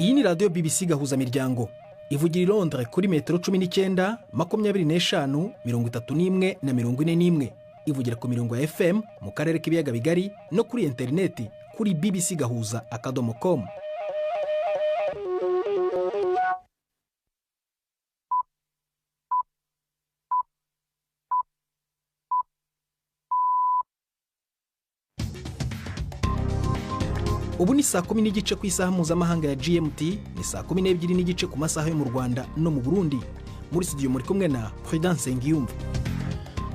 Iyi ni radiyo BBC gahuza miryango ivugira i Londres kuri metero 19, 25, 31 na 41. Ivugira ku mirongo ya FM mu karere k'ibiyaga bigari no kuri interineti kuri bbcgahuza.com. Ubu ni saa 10 n'igice ku isaha mpuzamahanga ya GMT, ni saa 12 n'igice ku masaha yo mu Rwanda no mu Burundi. Muri studio muri kumwe na Prudence Ngiyumva.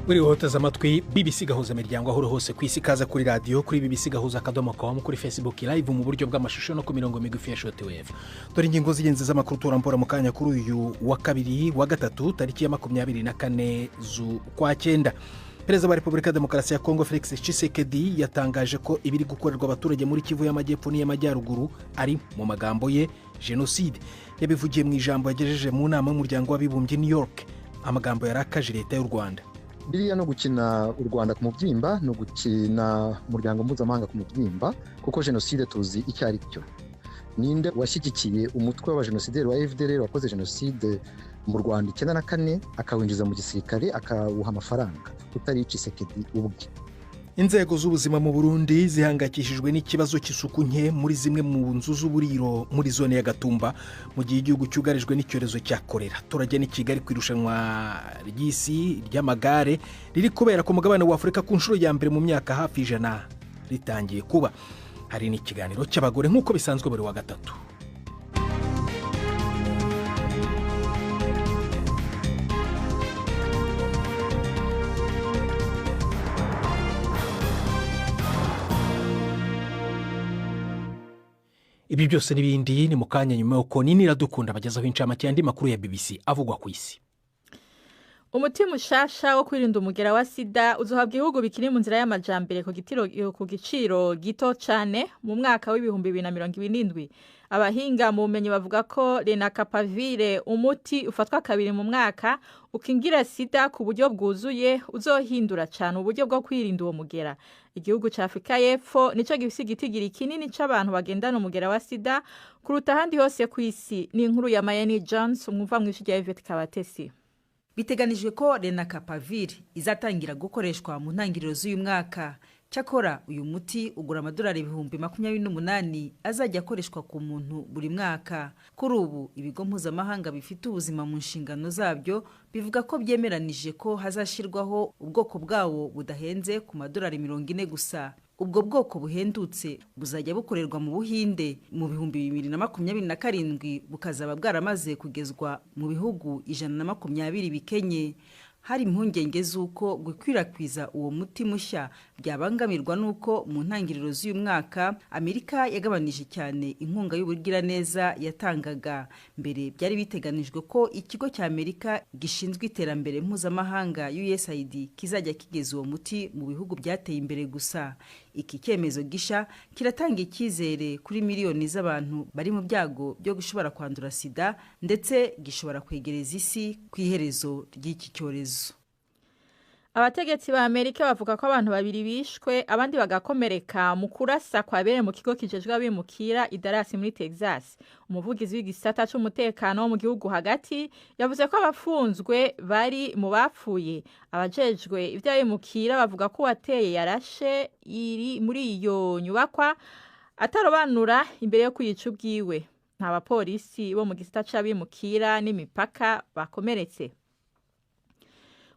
Muri hoteza amatwi BBC gahuza miryango aho hose ku isi, kaza kuri radio kuri bbcgahuza.com, kuri Facebook live mu buryo bw'amashusho no ku mirongo migufi ya shortwave. Dore ingingo z'ingenzi z'amakuru turambura mu kanya kuri uyu wa kabiri wa gatatu tariki ya 24 z'ukwa 9. Perezida wa Repubulika ya Demokarasi ya Kongo Felix Tshisekedi yatangaje ko ibiri gukorerwa abaturage muri Kivu y'Amajyepfo n'iy'Amajyaruguru ari mu magambo ye genocide. Yabivugiye mu ijambo yagejeje mu nama y'umuryango w'abibumbye New York. Amagambo yarakaje leta y'u Rwanda. Biriya no gukina u Rwanda ku mubyimba, no gukina umuryango mpuzamahanga ku mubyimba, kuko genocide tuzi icyo ari cyo. Ninde washyigikiye umutwe w'abajenosideri wa FDLR wakoze genocide mu Rwanda 94 akawinjiza mu gisirikare akawuha amafaranga, utari Tshisekedi ubwe. Inzego z'ubuzima mu Burundi zihangayikishijwe n'ikibazo cy'isuku nke muri zimwe mu nzu z'uburiro muri zone ya Gatumba mu gihe igihugu cyugarijwe n'icyorezo cya kolera. Turajya ni Kigali kwirushanwa ry'isi ry'amagare riri kubera ku mugabane wa Afurika ku nshuro ya mbere mu myaka hafi 100 ritangiye kuba. Hari n'ikiganiro cy'abagore nk'uko bisanzwe buri wa gatatu. Ibi byose n'ibindi ni mukanya nyuma yuko Nini Iradukunda bagezaho incamake y'andi makuru ya BBC avugwa ku isi. Umuti mushasha wo kwirinda umugera wa sida uzohabwa ibihugu bikiri mu nzira y'amajambere ku giciro gito cyane mu mwaka w'ibihumbi 2027. Abahinga mu bumenyi bavuga ko lenacapavir, umuti ufatwa kabiri mu mwaka ukingira sida ku buryo bwuzuye, uzohindura cyane uburyo bwo kwirinda uwo mugera. Igihugu cya Afrika y'Epfo nico gifise igitigiri kinini c'abantu bagendana umugera wa sida kuruta handi hose ku isi. Ni inkuru ya Mayeni Jones umva mu ishuri ya Yvette Kabatesi. Biteganijwe ko lenacapavir izatangira gukoreshwa mu ntangiriro z'uyu mwaka. Cyakora uyu muti ugura amadolari 28,000 azajya akoreshwa ku muntu buri mwaka. Kuri ubu ibigo mpuzamahanga bifite ubuzima mu nshingano zabyo bivuga ko byemeranije ko hazashirwaho ubwoko bwawo budahenze ku madolari 40 gusa. Ubwo bwoko buhendutse buzajya bukorerwa mu Buhinde mu 2027 bukazaba bwaramaze kugezwa mu bihugu 120 bikenye. Hari impungenge z'uko gukwirakwiza uwo muti mushya byabangamirwa nuko mu ntangiriro z'uyu mwaka Amerika yagabanije cyane inkunga y'ubugira neza yatangaga. Mbere byari biteganijwe ko ikigo cya Amerika gishinzwe iterambere mpuzamahanga USAID kizajya kigeza uwo muti mu bihugu byateye imbere gusa. Iki cyemezo gisha kiratanga icyizere kuri miliyoni z'abantu bari mu byago byo gushobora kwandura sida, ndetse gishobora kwegereza isi ku iherezo ry'iki cyorezo. Abategetsi ba Amerika bavuga ko abantu babiri bishwe abandi bagakomereka mu kurasa kwabere mu kigo kijejwe abimukira i Dallas muri Texas. Umuvugizi w'igisata cy'umutekano wo mu gihugu hagati yavuze ko abafunzwe bari mu bapfuye. Abajejwe iby'abimukira bavuga ko wateye yarashe iri muri iyo nyubakwa atarobanura imbere yo kwica ubwiwe. Nta bapolisi bo mu gisata cy'abimukira n'imipaka bakomeretse.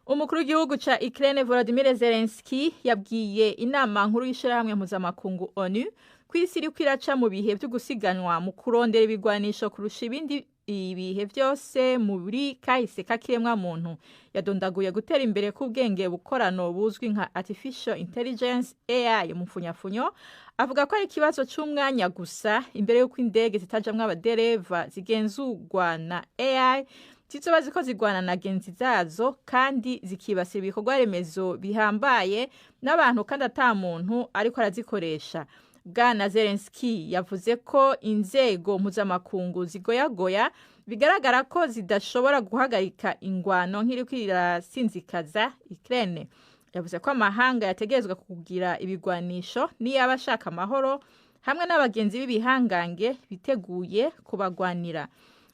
Umukuru w'igihugu ca Ukraine Volodymyr Zelensky yabwiye inama nkuru y'ishirahamwe mpuzamakungu ONU ko isi iri kwiraca mu bihe byo gusiganwa mu kurondera ibigwanisho kurusha ibindi ibihe byose muri kahise kakiremwa muntu. Yadondaguye gutera imbere k'ubwenge bukorano buzwi nka artificial intelligence AI mu mfunyafunyo. Avuga ko ari ikibazo cy'umwanya gusa imbere y'uko indege zitajamwe abadereva zigenzurwa na AI zizoba ziko zigwana na genzi zazo kandi zikibasira ibikorwa remezo bihambaye n'abantu kandi ata muntu ariko arazikoresha. Bwana Zelensky yavuze ko inzego mpuzamakungu zigoyagoya bigaragara ko zidashobora guhagarika ingwano nk'iri kwirasinzikaza Ukraine. Yavuze ko amahanga yategerezwa kugira ibigwanisho niyo abashaka amahoro hamwe n'abagenzi b'ibihangange biteguye kubagwanira.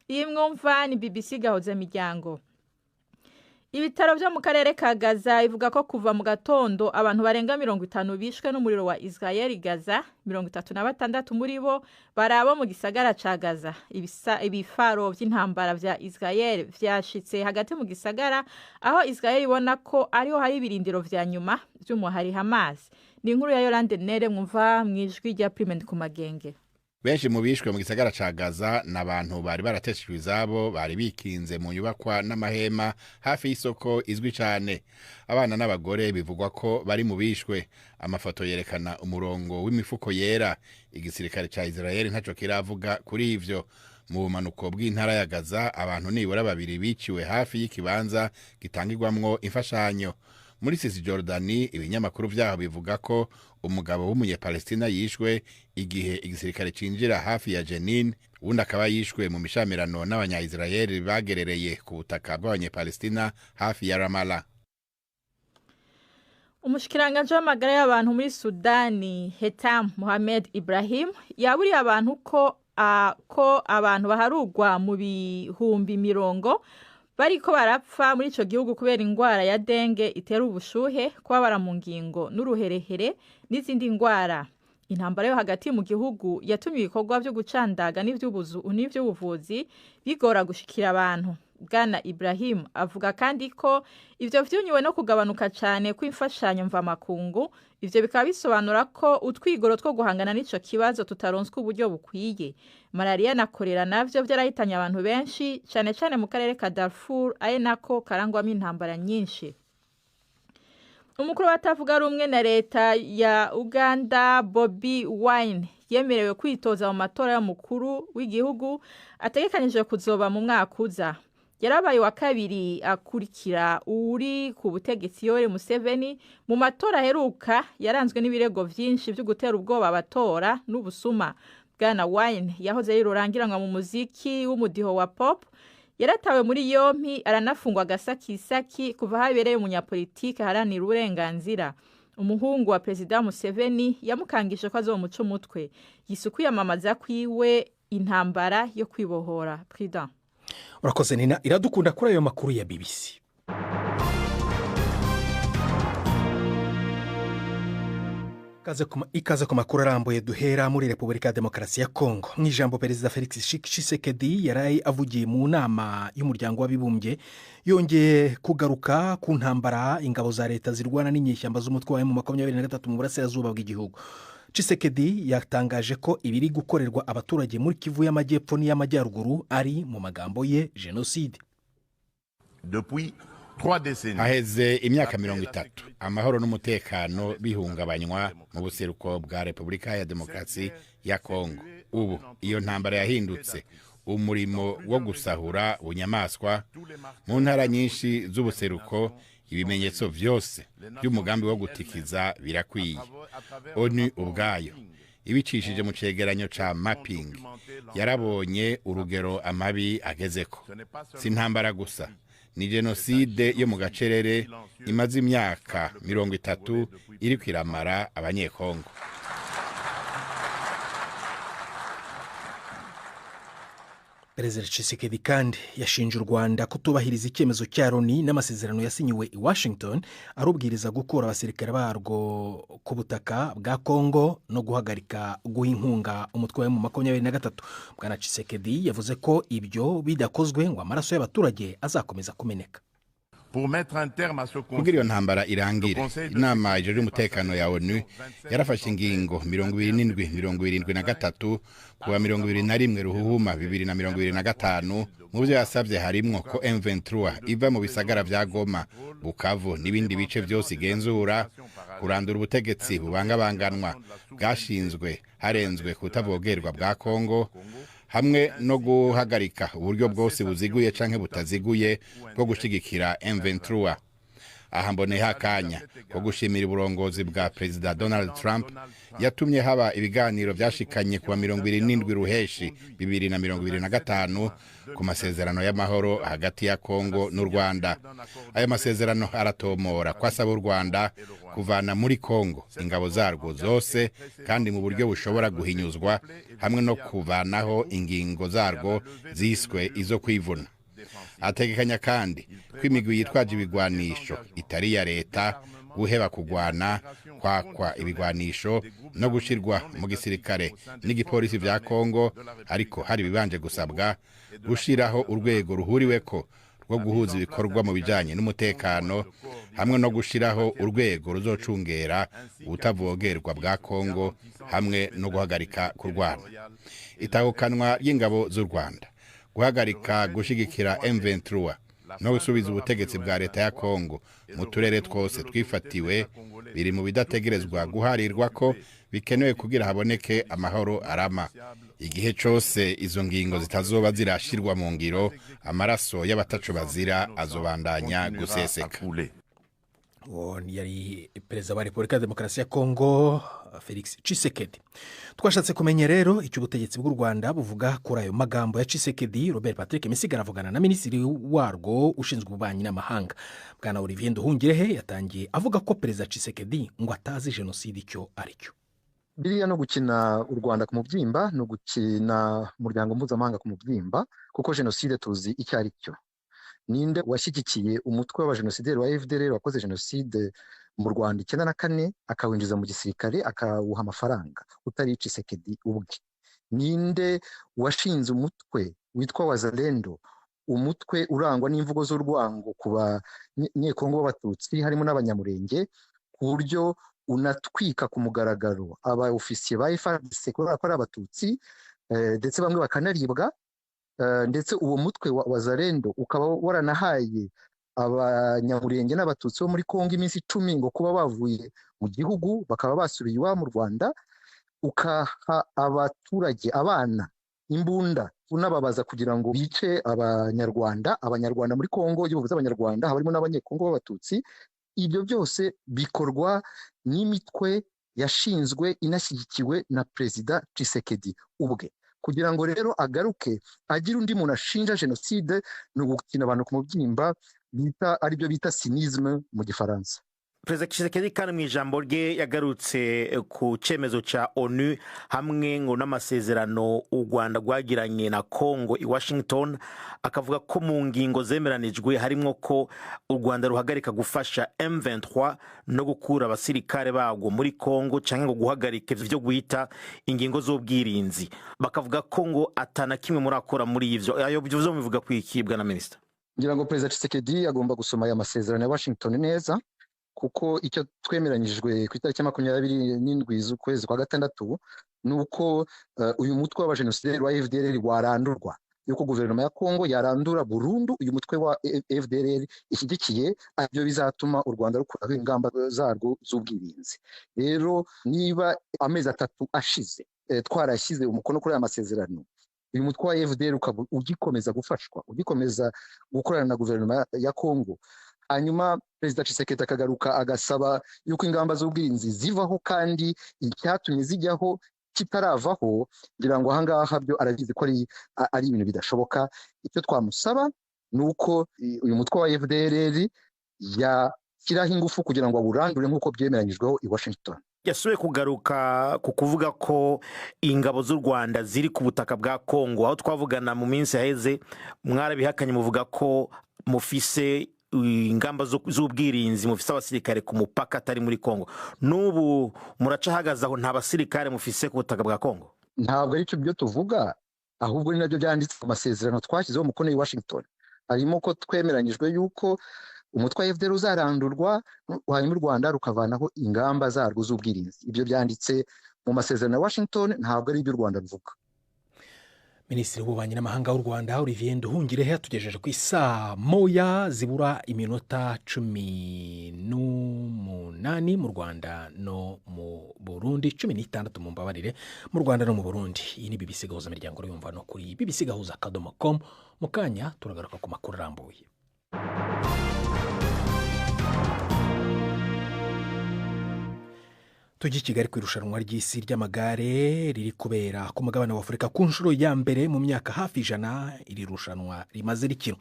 Iyi mwumva ni BBC Gahuza Miryango. Ibitaro byo mu karere ka Gaza ivuga ko kuva mu gatondo abantu barenga 50 bishwe n'umuriro wa Israel Gaza, 36 muri bo barabo mu gisagara ca Gaza. Ibifaro by'intambara vya Israel vyashitse hagati mu gisagara aho Israel ibona ko ariho hari ibirindiro vya nyuma by'umuhari Hamas. Ni inkuru ya Yolande Nere mwumva mwijwi rya Prime ku magenge. Benshi mu bishwe mu gisagara ca Gaza n'abantu bari barateshejwe izabo, bari bikinze mu nyubakwa n'amahema hafi y'isoko izwi cyane. Abana n'abagore bivugwa ko bari mu bishwe. Amafoto yerekana umurongo w'imifuko yera. Igisirikare ca Israel ntaco kiravuga kuri ivyo. Mu bumanuko bw'intara ya Gaza abantu nibura 2 biciwe hafi y'ikibanza gitangirwamwo imfashanyo. Muri Cisjordani ibinyamakuru vyaho bivuga ko umugabo w'umunyepalestina yishwe igihe igisirikare cinjira hafi ya Jenin, undi akaba yishwe mu mishamirano n'abanya-Israel bagerereye ku butaka bw'abanyepalestina hafi ya Ramallah. Umushikiranganje w'amagara y'abantu muri Sudani Hetam Mohamed Ibrahim yaburiye abantu ko abantu baharugwa mu bihumbi mirongo bariko barapfa muri ico gihugu kubera ingwara ya dengue itera ubushuhe, kubabara mu ngingo n'uruherehere n'izindi ngwara. Intambara yo hagati mu gihugu yatumye ibikorwa byo gucandaga n'ivy'ubuvuzi bigora gushikira abantu. Bwana Ibrahim avuga kandi ko ivyo vyunyuwe no kugabanuka cyane kw'imfashanyo mvamakungu. Ivyo bikaba bisobanura ko utwigoro two guhangana n'ico kibazo tutaronswe uburyo bukwiye. Malaria na kolera navyo vyarahitanye abantu benshi cyane cyane mu karere ka Darfur aye nako karangwamo intambara nyinshi. Umukuru watavuga rumwe na leta ya Uganda Bobi Wine yemerewe kwitoza mu matora y'umukuru w'igihugu ategekanije kuzoba mu mwaka uza. Yarabaye wa kabiri akurikira uri ku butegetsi Yoweri Museveni mu matora heruka yaranzwe n'ibirego vyinshi byo gutera ubwoba abatora n'ubusuma. Bwana Wine yahoze yirurangiranwa mu muziki w'umudiho wa pop, yaratawe muri yompi aranafungwa gasakisaki kuva habereye umunyapolitike haranira uburenganzira. Umuhungu wa President Museveni yamukangije ko azomuca umutwe. Yisukuye amamaza kwiwe intambara yo kwibohora. President urakoze Nina, iradukunda kuri ayo makuru ya BBC. Ikaze ku makuru arambuye duhera muri Repubulika ya Demokarasi ya Kongo. Mu ijambo Perezida Felix Tshisekedi yaraye avugiye mu nama y'umuryango w'abibumbye yongeye kugaruka ku ntambara ingabo za leta zirwana n'inyeshyamba z'umutwe wa M23 mu burasirazuba bw'igihugu. Tshisekedi yatangaje ko ibiri gukorerwa abaturage muri Kivu y'Amajyepfo n'iy'Amajyaruguru ari mu magambo ye genocide. Haheze imyaka 30 amahoro n'umutekano bihungabanywa mu buseruko bwa Repubulika ya Demokarasi ya Kongo. Ubu iyo ntambara yahindutse umurimo wo gusahura bunyamaswa mu ntara nyinshi z'ubuseruko. Ibimenyetso vyose by'umugambi wo gutikiza birakwiye. ONU ubwayo ibicishije mu cegeranyo ca mapping yarabonye urugero amabi agezeko. Si ntambara gusa, ni genocide yo mu gacerere imaze imyaka 30 iri kwiramara abanyekongo. Perezida Tshisekedi kandi yashinje u Rwanda kutubahiriza icyemezo cya Loni n'amasezerano yasinyiwe i Washington arubwiriza gukura abasirikare barwo ku butaka bwa Kongo no guhagarika guha inkunga umutwe wa M23. Bwana Tshisekedi yavuze ko ibyo bidakozwe ngo amaraso y'abaturage azakomeza kumeneka. Kugira iyo ntambara irangire, inama ijejwe umutekano ya ONU yarafashe ingingo 27-73 kuwa 21 Ruhuhuma 2025. Mu byo yasabye harimwo ko M23 iva mu bisagara vya Goma, Bukavu n'ibindi bice byose igenzura, kurandura ubutegetsi bubangabanganwa bwashinzwe harenzwe kutavogerwa bwa Kongo, hamwe no guhagarika uburyo bwose buziguye canke butaziguye bwo gushigikira M23. aha mboneyeho akanya ko gushimira uburongozi bwa perezida Donald Trump yatumye haba ibiganiro byashikanye kuwa 27 ruheshi 2025 ku masezerano y'amahoro hagati ya Kongo n'u Rwanda. Ayo masezerano aratomora ko asaba u Rwanda kuvana muri Kongo ingabo zarwo zose kandi mu buryo bushobora guhinyuzwa, hamwe no kuvanaho ingingo zarwo ziswe izo kwivuna. Ategekanya kandi ko imigwi yitwaje ibigwanisho itari ya leta guheba kugwana, kwakwa ibigwanisho no gushirwa mu gisirikare n'igipolisi vya Kongo, ariko hari bibanje gusabwa gushiraho urwego ruhuriweko rwo guhuza ibikorwa mu bijanye n'umutekano, hamwe no gushiraho urwego ruzocungera ubutavogerwa bwa Kongo, hamwe no guhagarika kurwana. Itahukanwa y'ingabo z'u Rwanda, guhagarika gushigikira M23 no gusubiza ubutegetsi bwa leta ya Kongo mu turere twose twifatiwe biri mu bidategerezwa guharirwa ko bikenewe kugira haboneke amahoro arama. Igihe cyose izo ngingo zitazoba zirashirwa mu ngiro, amaraso y'abataco bazira azobandanya guseseka. Yari perezida wa Repubulika ya Demokarasi ya Kongo Felix Tshisekedi. Twashatse kumenya rero icyo ubutegetsi bw'u Rwanda buvuga kuri ayo magambo ya Tshisekedi. Robert Patrick Misigaro avugana na minisitiri warwo ushinzwe ububanyi n'amahanga Bwana Olivier Nduhungirehe, yatangiye avuga ko perezida Tshisekedi ngo atazi jenoside icyo ari cyo. Biriya no gukina u Rwanda ku mubyimba, no gukina umuryango mpuzamahanga ku mubyimba, kuko jenoside tuzi icyo ari cyo. Ninde washyigikiye umutwe w'abajenosideri wa FDLR wakoze jenoside mu Rwanda 1994 akawinjiza mu gisirikare akawuha amafaranga utari Tshisekedi ubwe? Ninde washinze umutwe witwa Wazalendo, umutwe urangwa n'imvugo z'urwango ku banyekongo b'abatutsi harimo n'abanyamurenge, ku buryo unatwika ku mugaragaro aba ofisiye ba FARDC kubera ko ari abatutsi, ndetse bamwe bakanaribwa, ndetse uwo mutwe wa Wazalendo ukaba waranahaye abanyamurenge n'abatutsi bo muri Kongo iminsi 10 ngo kuba bavuye mu gihugu bakaba basubiye iwabo mu Rwanda, ukaha abaturage abana imbunda unababaza kugira ngo bice abanyarwanda muri Kongo. Iyo bavuze abanyarwanda harimo n'abanyekongo b'abatutsi. Ibyo byose bikorwa n'imitwe yashinzwe inashyigikiwe na perezida Tshisekedi ubwe. Kugira ngo rero agaruke agira undi muntu ashinja jenoside, no gukina abantu ku mubyimba, aribyo bita cynisme mu Gifaransa. Perezida Tshisekedi kandi mu ijambo rye yagarutse ku cyemezo cya ONU hamwe ngo n'amasezerano u Rwanda rwagiranye na Kongo i Washington, akavuga ko mu ngingo zemeranijwe harimo ko u Rwanda ruhagarika gufasha M23 no gukura abasirikare bagwo muri Kongo, cyangwa ngo guhagarika ivyo guhita ingingo z'ubwirinzi. Bakavuga ko ngo atana kimwe muri akora muri ivyo. Ayo byo bivuga kwikibwa na minister. Ngira ngo Perezida Tshisekedi agomba gusoma aya masezerano ya Washington neza, kuko icyo twemeranyijwe ku itariki 27 z'ukwezi kwa gatandatu nuko uyu mutwe w'abajenosideri wa FDLR warandurwa, yuko guverinoma ya Kongo yarandura burundu uyu mutwe wa FDLR ishyigikiye, ibyo bizatuma u Rwanda rukuraho ingamba zarwo z'ubwirinzi. Rero niba amezi 3 ashize twarashyize umukono kuri aya masezerano, uyu mutwe wa FDLR ukaba ugikomeza gufashwa, ugikomeza gukorana na guverinoma ya Kongo, hanyuma perezida Tshisekedi akagaruka agasaba yuko ingamba z'ubwirinzi zivaho, kandi icyatumye zijyaho kitaravaho, ngira ngo ahangaha byo arabizi ko ari ibintu bidashoboka. Icyo twamusaba nuko uyu mutwe wa FDLR yashyiraho ingufu kugira ngo awurandure nk'uko byemeranyijweho i Washington. Yasubiye kugaruka ku kuvuga ko ingabo z'u Rwanda ziri ku butaka bwa Kongo. Aho twavugana mu minsi yaheze mwarabihakanye, muvuga ko mufise ingamba z'ubwirinzi, mufise abasirikare ku mupaka atari muri Kongo. N'ubu muracahagaze aho nta basirikare mufise ku butaka bwa Kongo? Ntabwo ari cyo byo tuvuga, ahubwo ni nabyo byanditse mu masezerano twashyizeho umukono i Washington. Harimo ko twemeranyijwe yuko umutwe wa FDLR uzarandurwa, hanyuma u Rwanda rukavanaho ingamba zarwo z'ubwirinzi. Ibyo byanditse mu masezerano ya Washington, ntabwo ari ibyo u Rwanda ruvuga. Minisitiri w'ububanyi n'amahanga w'u Rwanda Olivier Nduhungirehe yatugejeje ku isaa 1 zibura iminota 18 mu Rwanda no mu Burundi, 16 mu mbabarire, mu Rwanda no mu Burundi. Iyi ni BBC Gahuza Miryango yumva no kuri bbcgahuza.com. Mu kanya turagaruka ku makuru arambuye. tujya i Kigali ku irushanwa ry'isi ry'amagare riri kubera ku mugabane wa Afurika ku nshuro ya mbere mu myaka hafi 100 iri rushanwa rimaze rikinwa.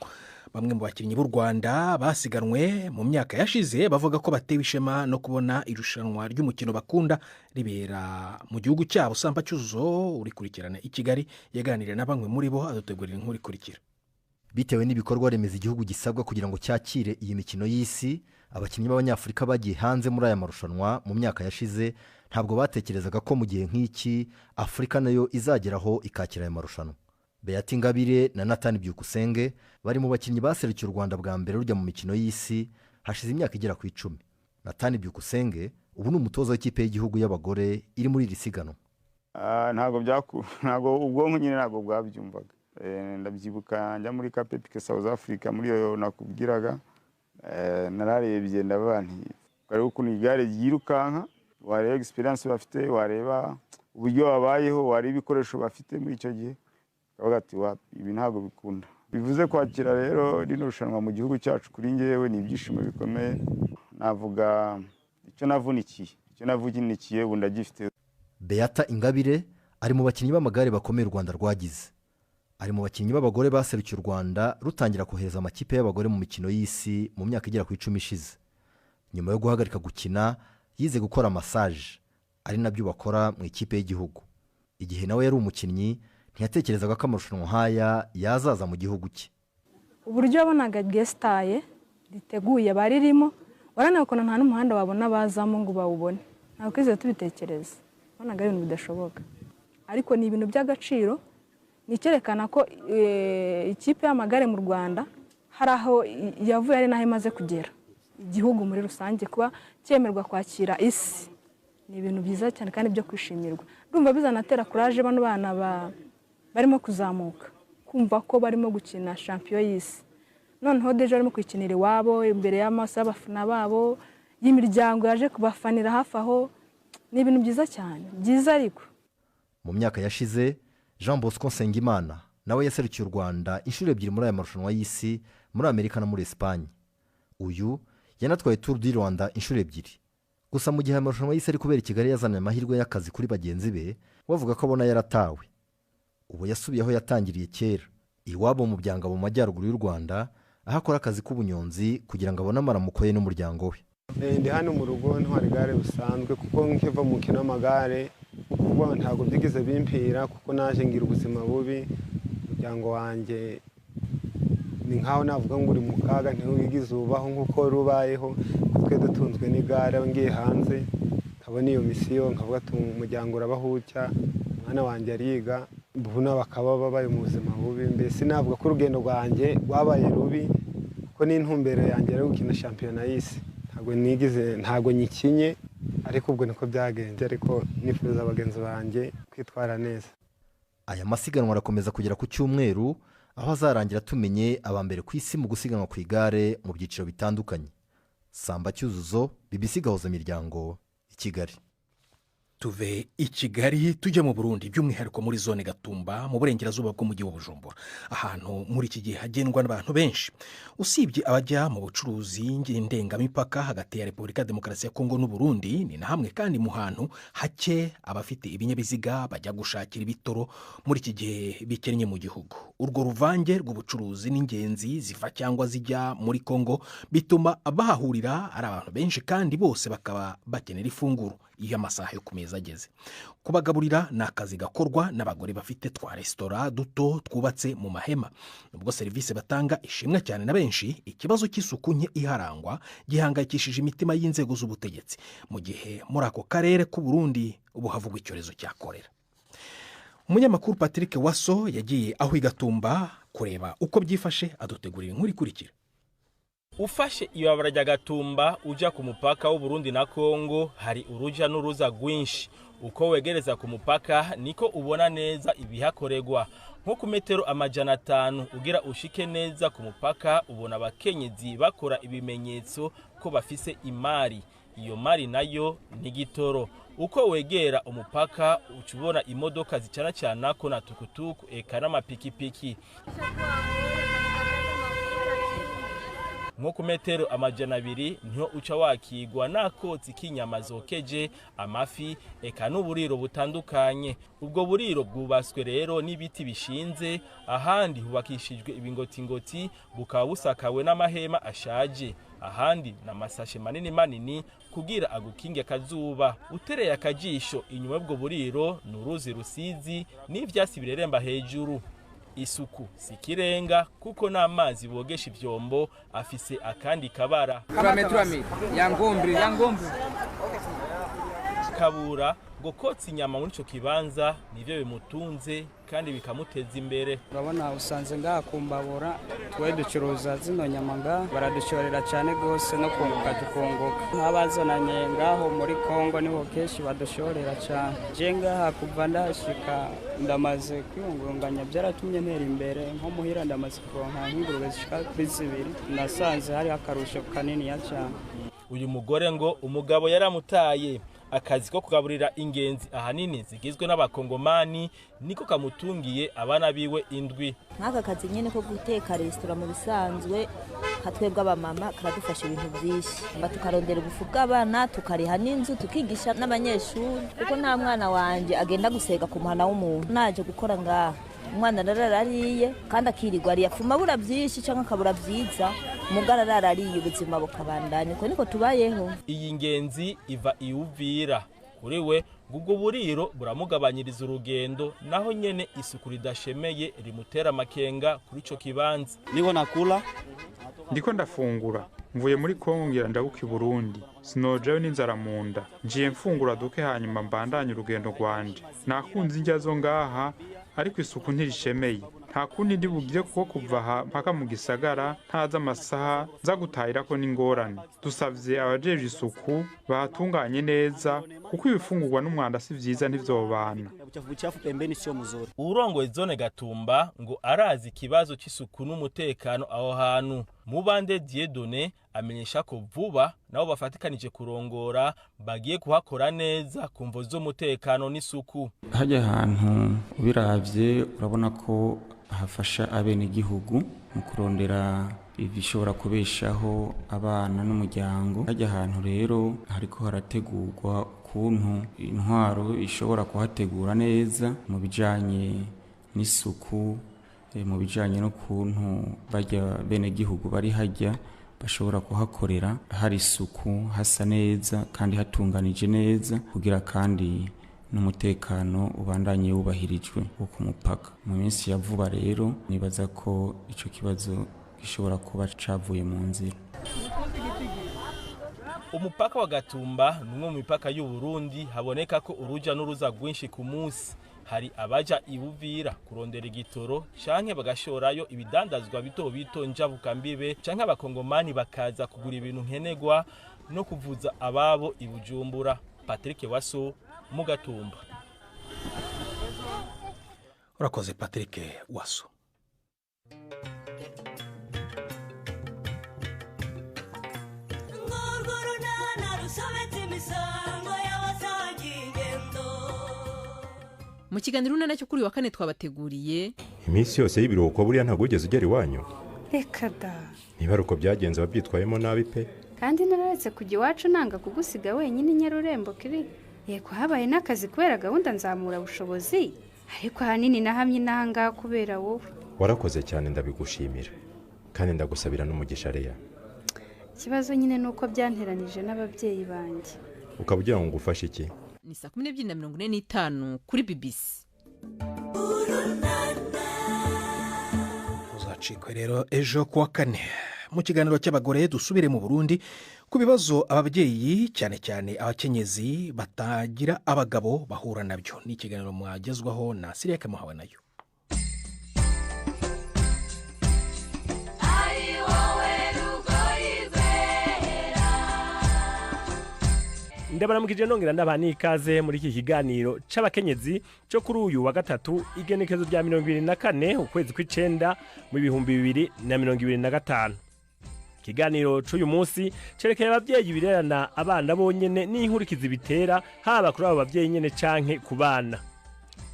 Bamwe mu bakinnyi b'u Rwanda basiganwe mu myaka yashize bavuga ko batewe ishema no kubona irushanwa ry'umukino bakunda ribera mu gihugu cyabo. Samba Cyuzuzo urikurikirana i Kigali yaganiriye na bamwe muri bo adutegurira inkuru ikurikira. Bitewe n'ibikorwa remezo igihugu gisabwa kugira ngo cyakire iyi mikino y'isi, abakinnyi b'Abanyafurika bagiye hanze muri aya marushanwa mu myaka yashize ntabwo batekerezaga ko mu gihe nk'iki Afurika nayo izageraho ikakira aya marushanwa. Beata Ingabire na Nathan Byukusenge bari mu bakinnyi baserukiye u Rwanda bwa mbere rujya mu mikino y'isi hashize imyaka igera ku 10. Nathan Byukusenge ubu ni umutoza w'ikipe y'igihugu y'abagore iri muri iri siganwa. Ntabwo ubwonko nyine ntabwo bwabyumvaga. Ndabyibuka njya muri Cape South Africa muri yo nakubwiraga, nararebye ndabanti ariko ukuntu igare ryirukanka, wareba experience bafite, wareba uburyo babayeho, wareba ibikoresho bafite muri icyo gihe, kavuga ati ibi ntabwo bikunda. Bivuze kwakira rero rino rushanwa mu gihugu cyacu kuri ngewe ni ibyishimo bikomeye. Navuga icyo navunikiye ubu ndagifite. Beata Ingabire ari mu bakinnyi b'amagare bakomeye u Rwanda rwagize. Ari mu bakinnyi b'abagore baserukiye u Rwanda rutangira kohereza amakipe y'abagore mu mikino y'isi mu myaka igera ku 10 ishize. Nyuma yo guhagarika gukina yize gukora massage, ari nabyo bakora mu ikipe y'igihugu. Igihe nawe yari umukinnyi ntiyatekerezaga ko amarushanwa nk'aya yazaza mu gihugu cye. Uburyo abonaga gestaye riteguye baririmo, waranakona nta n'umuhanda wabona bazamo ngo bawubone. Ntabwo kwize tubitekereza, bonaga ari ibintu bidashoboka, ariko ni ibintu by'agaciro. Nicyerekana ko ikipe y'amagare mu Rwanda hari aho yavuye ari naho imaze kugera. Igihugu muri rusange kuba cyemerwa kwakira isi ni ibintu byiza cyane kandi byo kwishimirwa. Ndumva bizanatera courage bano bana barimo kuzamuka, kumva ko barimo gukina champion y'isi. Noneho deje barimo kwikinira iwabo imbere y'amaso y'abafana babo, y'imiryango yaje kubafanira hafi aho. Ni ibintu byiza cyane, byiza ariko. Mu myaka yashize Jean Bosco Nsengimana nawe yaserukiye u Rwanda inshuro 2 muri aya marushanwa y'isi muri Amerika na muri Espagne. Uyu yanatwaye Tour du Rwanda inshuro 2. Gusa mu gihe amarushanwa y'isi ari kubera i Kigali yazanye amahirwe y'akazi kuri bagenzi be, bavuga ko abona yaratawe. Ubu yasubiyeho yatangiriye kera iwabo mu Byangabo mu majyaruguru y'u Rwanda, aho akora akazi k'ubunyonzi kugira ngo abone amaramuko ye n'umuryango we. Ndi hano mu rugo ntwara igare busanzwe kuko nkiva mu kino amagare kuko ntabwo byigize bimpira, kuko naje ngira ubuzima bubi. Umuryango wanjye ni nkaho navuga ngo uri mu kaga, ntiwigize ubaho nk'uko rubayeho. Twe dutunzwe n'igare, ngiye hanze nkabona iyo misiyo nkavuga ati umuryango urabahucya, umwana wanjye ariga, ubuna bakaba babaye mu buzima bubi. Mbese navuga ko urugendo rwanjye rwabaye rubi, ko n'intumbero yanjye ari gukina shampiyona y'isi. Ntabwo nyikinye, ariko ubwo niko byagenze, ariko nifuza abagenzi banjye kwitwara neza. Aya masiganwa arakomeza kugera ku cyumweru, aho azarangira tumenye abambere ku isi mu gusiganwa ku igare mu byiciro bitandukanye. Samba Cyuzuzo, BBC Gahuza Miryango, i Kigali. Tuve i Kigali tujya mu Burundi, by'umwihariko muri zone Gatumba mu burengerazuba bw'umujyi wa Bujumbura, ahantu muri iki gihe hagendwa n'abantu benshi. Usibye abajya mu bucuruzi ndengamipaka hagati ya Repubulika ya Demokarasi ya Kongo n'u Burundi, ni na hamwe kandi mu hantu hake abafite ibinyabiziga bajya gushakira ibitoro muri iki gihe bikennye mu gihugu. Urwo ruvange rw'ubucuruzi n'ingenzi ziva cyangwa zijya muri Kongo bituma bahahurira ari abantu benshi, kandi bose bakaba bakenera ifunguro iyo amasaha yo kumeza ageze. Kubagaburira ni akazi gakorwa n'abagore bafite twa resitora duto twubatse mu mahema. Nubwo serivisi batanga ishimwa cyane na benshi, ikibazo cy'isuku nke iharangwa gihangayikishije imitima y'inzego z'ubutegetsi, mu gihe muri ako karere k'u Burundi ubu havugwa icyorezo cya kolera. Umunyamakuru Patrick Waso yagiye aho Igatumba kureba uko byifashe, adutegurira inkuru ikurikira. Ufashe ibarabara rya Gatumba uja ku mupaka w'u Burundi na Kongo, hari uruja n'uruza rwinshi. Uko wegereza ku mupaka niko ubona neza ibihakorerwa. Nko ku metero 500 ugira ushike neza ku mupaka, ubona abakenyezi bakora ibimenyetso ko bafise imari. Iyo mari nayo ni gitoro. Uko wegera umupaka ucubona imodoka zicana cyana ko na tukutuku eka n'amapikipiki. nko ku metero 200 niho uca wakigwa n'akotsi k'inyama zokeje, amafi, eka n'uburiro butandukanye. Ubwo buriro bwubatswe rero n'ibiti bishinze, ahandi hubakishijwe ibingotingoti, bukaba busakawe n'amahema ashaje, ahandi n'amasashe manini manini kugira agukinge akazuba. Utereye akajisho inyuma y'ubwo buriro n'uruzi Rusizi n'ivyasi bireremba hejuru. Isuku sikirenga kuko n'amazi bogesha ivyombo afise akandi kabara. Yangombe Kabura ngo kotsa inyama muri ico kibanza nivyo bimutunze kandi bikamuteza imbere. urabona usanze ngaha kumbabura twe ducuruza zino nyama ngaha baradushorera cyane gose no kunguka tukunguka. Nk'abazananye ngaho muri Kongo niho kenshi badushorera cyane. Je ngaha kuva ndashika ndamaze kwiyungunganya byaratumye ntera imbere. Nko muhira ndamaze kuronka nk'ingurube zishika kuri 2 nasanze hari akarusho kanini ya cyane. Uyu mugore ngo umugabo yaramutaye, akazi ko kugaburira ingenzi ahanini zigizwe n'abakongomani niko kamutungiye abana biwe 7. Nk'aka kazi nyene ko guteka restaurant mu bisanzwe katwebwe abamama karadufasha ibintu byinshi, tukarondera ubufu bw'abana, tukariha n'inzu, tukigisha n'abanyeshuri kuko nta mwana wanje agenda gusega ku muhana w'umuntu. Naje gukora ngaha umwana nararariye kandi akirirwa ari afuma bura byinshi cyangwa akabura byiza, umugara narariye ubuzima bukabandanya. Niko tubayeho. Iyi ngenzi iva iuvira kuri we ubwo buriro buramugabanyiriza urugendo, naho nyene isuku ridashemeye rimutera makenga kuri ico kibanza. Niko nakula ndiko ndafungura mvuye muri Kongo ngira ndabuka i Burundi, sinojewe n'inzara mu nda, ngiye mfungura duke hanyuma mbandanye urugendo rwanje. Nakunze indya zo ngaha ariko isuku ntirishemeye. Nta kundi ndi bugire kuko kuva aha mpaka mu gisagara ntaza amasaha nza gutahirako n'ingorane. Dusavye abajeje isuku bahatunganye neza kuko ibifungurwa n'umwanda si vyiza ntivyobana. Urongoye zone Gatumba ngo arazi ikibazo c'isuku n'umutekano aho hantu. Mubande Dieudonné amenyesha ko vuba nabo bafatikanije kurongora bagiye kuhakora neza kumvo z'umutekano n'isuku. Hajya ahantu ubiravye urabona ko hafasha abenegihugu mu kurondera ibishobora kubeshaho abana n'umuryango. Hajya ahantu rero hariko harategurwa ukuntu intwaro ishobora kuhategura neza mu bijanye n'isuku, mu bijanye no kuntu bajya benegihugu bari hajya bashobora kuhakorera hari isuku, hasa neza kandi hatunganije neza kugira kandi n'umutekano ubandanye wubahirijwe wo ku mupaka. Mu minsi ya vuba rero nibaza ko ico kibazo gishobora kuba cavuye mu nzira. Umupaka wa Gatumba numwe mu mipaka y'u Burundi haboneka ko uruja n'uruza rwinshi ku munsi. Hari abaja ibuvira kurondera igitoro canke bagashorayo ibidandazwa bito bito njabuka mbibe canke abakongomani bakaza kugura ibintu nkenegwa no kuvuza ababo ibujumbura. Patrick Waso mu Gatumba. Urakoze Patrick Waso. Mu kiganiro unana cyo kuri wa kane twabateguriye iminsi yose y'ibiruhuko buriya ntabwo ugeze ugera iwanyu. Reka da. Niba ari uko byagenze wabyitwayemo nabi pe. Kandi nararetse kujya iwacu nanga kugusiga wenyine Nyarurembo kiri. Yego habaye n'akazi kubera gahunda nzamura ubushobozi, ariko ahanini nahamye nanga kubera wowe. Warakoze cyane ndabigushimira kandi ndagusabira n'umugisha Leya. Ikibazo nyine nuko byanteranije n'ababyeyi banjye. Ukaba ugira ngo ngufashe iki? Ni 12:45 kuri BBC. Uzacikwe rero ejo kuwa kane mu kiganiro cy'abagore dusubire mu Burundi ku bibazo ababyeyi cyane cyane abakenyezi batagira abagabo bahura nabyo. Ni ikiganiro mwagezwaho na Siriya Kamuhawe nayo. Ndabaramukije nongera ndabani ikaze muri iki kiganiro c'abakenyezi cyo kuri uyu wa gatatu igenekezo rya 2024 ukwezi kw'icenda mu 2025. Kiganiro c'uyu munsi cerekeye abavyeyi birerana abana bonyene n'inkurikizi bitera haba kuri abo bavyeyi nyene canke ku bana.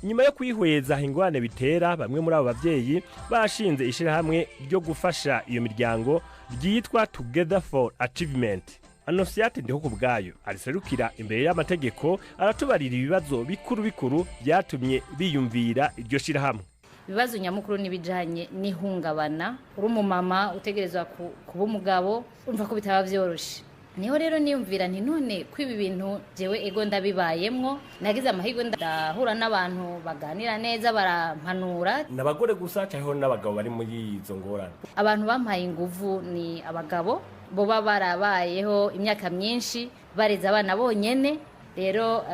nyuma yo kwihweza ingorane bitera bamwe muri abo bavyeyi bashinze ishirahamwe ryo gufasha iyo miryango ryitwa Together for Achievement. Anosiate ndiho kubgayo ariserukira imbere y'amategeko aratubarira ibibazo bikuru byatumye biyumvira iryo shirahamwe. Ibibazo nyamukuru nibijanye n'ihungabana uri umumama utegerezwa kuba umugabo umva ko bitaba vyoroshe. Niho rero niyumvira nti none kwibi bintu jewe ego ndabibayemwo nagize amahirwe ndahura n'abantu baganira neza barampanura n'abagore gusa cyangwa n'abagabo bari muri izo ngorane. Abantu bampaye inguvu ni abagabo bo barabayeho imyaka myinshi bareza abana bonyene rero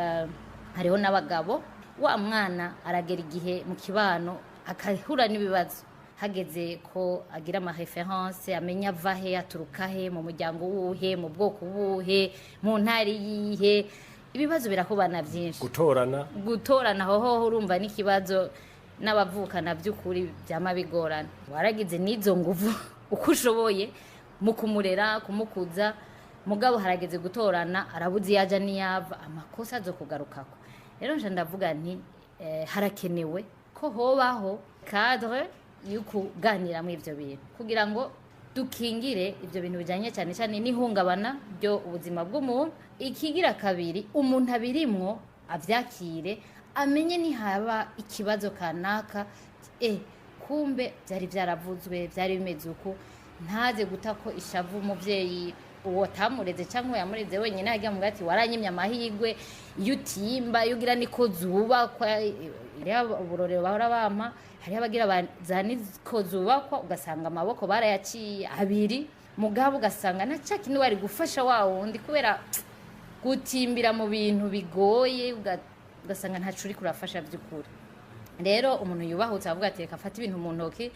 hariho n'abagabo wa mwana aragera igihe mu kibano akahura n'ibibazo hageze ko agira ama reference amenya vahe aturuka he mu muryango wuhe mu bwoko buhe mu ntari yihe ibibazo birakubana byinshi gutorana hoho urumva n'ikibazo n'abavukana by'ukuri byama bigorana waragize n'izo nguvu uko ushoboye mu kumurera kumukuza mugabo harageze gutorana arabuzi yaja niyava amakosa zo kugarukako rero nje ndavuga nti harakenewe ko hobaho cadre yukuganira mu ivyo bintu kugira ngo dukingire ivyo bintu bijanye cyane cyane n'ihungabana byo ubuzima bw'umuntu ikigira kabiri umuntu abirimwo avyakire amenye ni haba ikibazo kanaka kumbe byari byaravuzwe byari bimeze uko ntaze gutako ishavu umuvyeyi uwo tamureze cyangwa yamureze wenyine hajya mu gati waranyimye amahigwe yutimba yugira niko zubakwa uburorero bahora bampa hari abagira bazaniko zubakwa ugasanga amaboko barayaciye abiri mugabo ugasanga na caki ni wari gufasha wa wundi kubera gutimbira mu bintu bigoye ugasanga ntacu uri kurafasha by'ukuri rero umuntu yubahutse avuga ati reka afate ibintu mu ntoki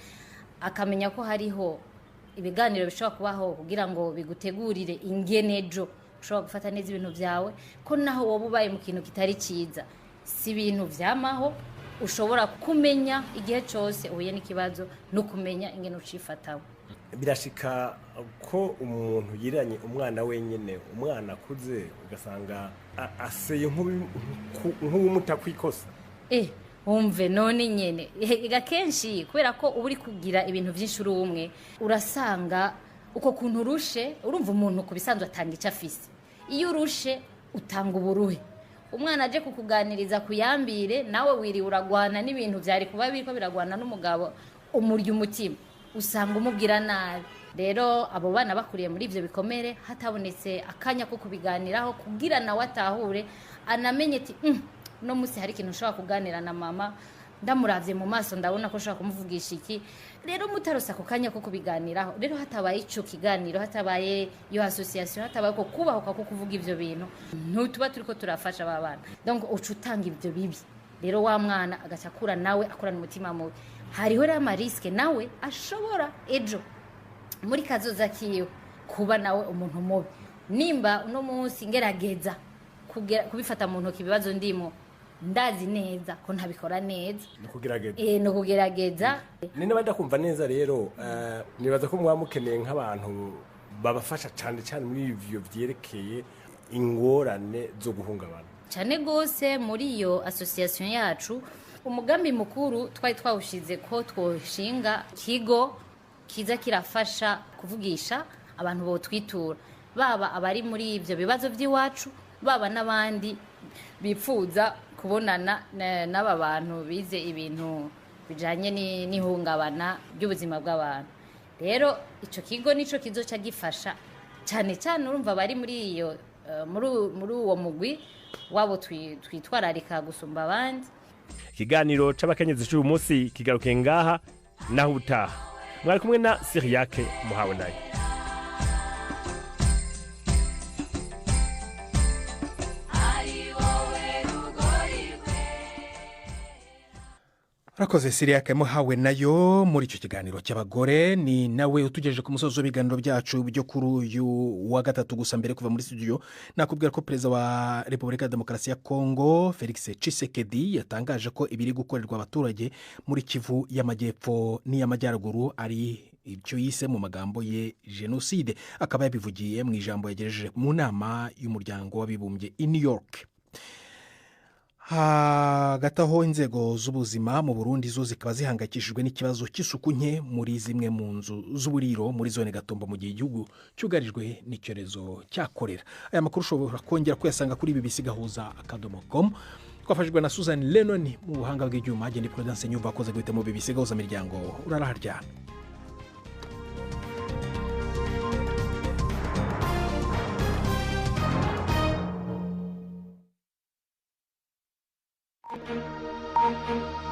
akamenya ko hariho ibiganiro bishobora kubaho kugira ngo bigutegurire ingenejo ushobora gufata neza ibintu byawe ko naho wowe ubaye mu kintu kitari cyiza si ibintu vyamaho ushobora kumenya igihe cyose uhuye n'ikibazo no kumenya ingene ucifataho. Birashika ko umuntu yiranye umwana wenyene umwana akuze ugasanga aseye nk'umutakwikosa umve none nyene kenshi kubera ko uba uri kugira ibintu byinshi uri umwe urasanga uko kuntu urushe urumva umuntu ku bisanzwe atanga icyo afise iyo urushe utanga uburuhe umwana aje kukuganiriza kuyambire nawe wiriwe uragwana n'ibintu byari kuba biriko biragwana n'umugabo umurya umutima usanga umubwira nabi rero abo bana bakuriye muri ivyo bikomere hatabonetse akanya ko kubiganiraho kugira nawe atahure anamenye ati no musi hari ikintu ushobora kuganira na mama ndamuravye mu maso ndabona ko ushobora kumuvugisha iki rero mutarosa ko kanya ko kubiganiraho rero hatabaye ico kiganiro hatabaye iyo association hatabaye ko kubahuka ko kuvuga ivyo bintu ntutuba turiko turafasha babana donc ucutanga ivyo bibi rero wa mwana agacakura nawe akorana umutima mubi hariho rero ama risk nawe ashobora ejo muri kazoza kiyo kuba nawe umuntu mubi nimba uno munsi ngerageza kubifata mu ntoki ibibazo ndimo ndazi neza ko ntabikora neza no kugerageza ni nabandi kumva neza rero nibaza ko mwamukeneye nk'abantu babafasha cyane cyane muri ivyo vyerekeye ingorane zo guhungabana cyane gose muri iyo association yacu umugambi mukuru twari twawushize ko twoshinga kigo kiza kirafasha kuvugisha abantu bo twitura baba abari muri ivyo bibazo by'iwacu baba n'abandi bipfuza kubonana n'aba bantu bize ibintu bijanye n'ihungabana by'ubuzima bw'abantu rero ico kigo nico kizoca gifasha cyane cyane urumva bari muri iyo muri uwo mugwi wabo twitwararika gusumba abandi. Ikiganiro c'abakenyezi cy'uyu munsi kigaruke ngaha naho utaha mwari kumwe na Siriake muhawe nayo. Rakoze Siriake muhawe nayo muri icyo kiganiro cy'abagore ni nawe utugejeje ku musozo w'ibiganiro byacu byo kuri uyu wa gatatu gusa mbere kuva muri studio nakubwira ko perezida wa Repubulika ya Demokarasi ya Kongo Felix Tshisekedi yatangaje ko ibiri gukorerwa abaturage muri Kivu y'Amajyepfo n'iy'Amajyaruguru ari ibyo yise mu magambo ye genocide akaba yabivugiye mu ijambo yagejeje mu nama y'umuryango w'abibumbye i New York. hagati aho inzego z'ubuzima mu Burundi zo zikaba zihangayikishijwe n'ikibazo cy'isuku nke muri zimwe mu nzu z'uburiro muri zone Gatumba mu gihe igihugu cyugarijwe n'icyorezo cya korera. Aya makuru ushobora kongera kuyasanga kuri bbc.gahuza.com. twafashijwe na Susan Lennon mu buhanga bw'ibyuma. Agenda Prudence Nyumva akoze guhita mu BBC Gahuza Miryango. Uraraharyana. Thank you.